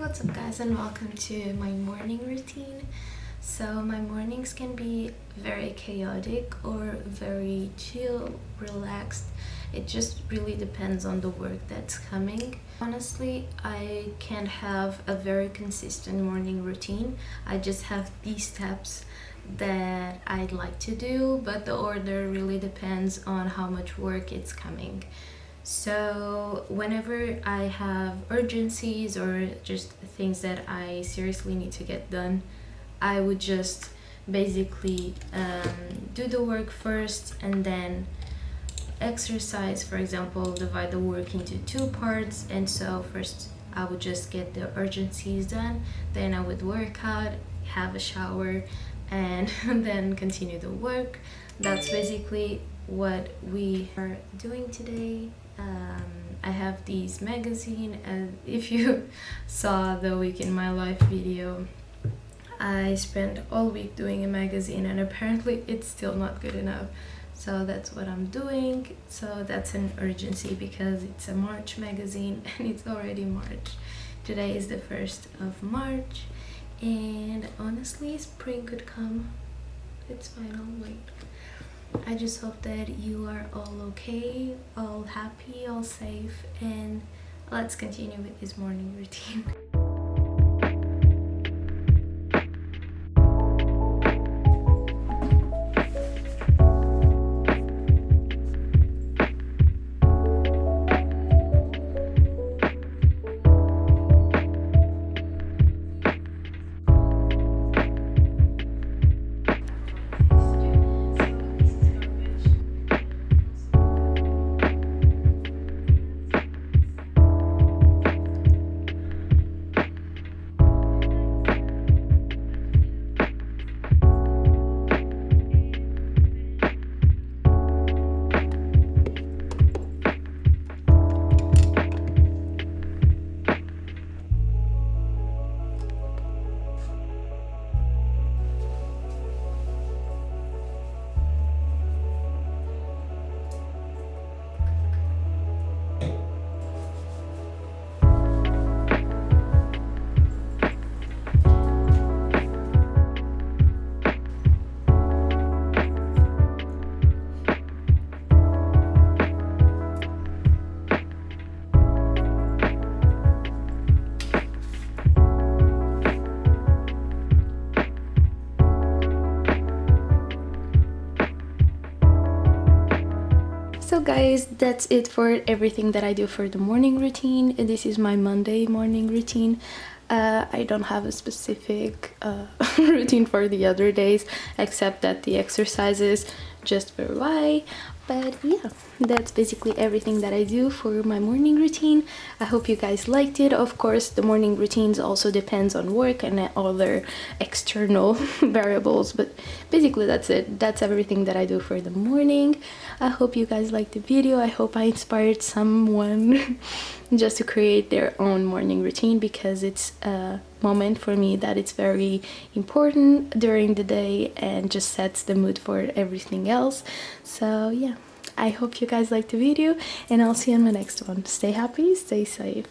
What's up guys, and welcome to my morning routine. So my mornings can be very chaotic or very chill, relaxed. It just really depends on the work that's coming. Honestly, I can't have a very consistent morning routine. I just have these steps that I'd like to do, but the order really depends on how much work it's coming. So whenever I have urgencies or just things that I seriously need to get done, I would just basically do the work first and then exercise. For example, divide the work into two parts, and so first I would just get the urgencies done, then I would work out, have a shower, and then continue the work. That's basically what we are doing today. I have these magazine, and if you saw the week in my life video, I spent all week doing a magazine and apparently it's still not good enough. So that's what I'm doing. So that's an urgency because it's a March magazine and it's already March. Today is the 1st of March and honestly spring could come. It's fine, I'll wait. I just hope that you are all okay, all happy, all safe, and let's continue with this morning routine. So guys, that's it for everything that I do for the morning routine. This is my Monday morning routine. I don't have a specific routine for the other days except that the exercises just vary. But yeah, that's basically everything that I do for my morning routine. I hope you guys liked it. Of course, the morning routines also depends on work and other external variables, but basically that's it. That's everything that I do for the morning. I hope you guys liked the video. I hope I inspired someone just to create their own morning routine, because it's a moment for me that it's very important during the day and just sets the mood for everything else. So yeah, I hope you guys liked the video and I'll see you on the next one. Stay happy, stay safe.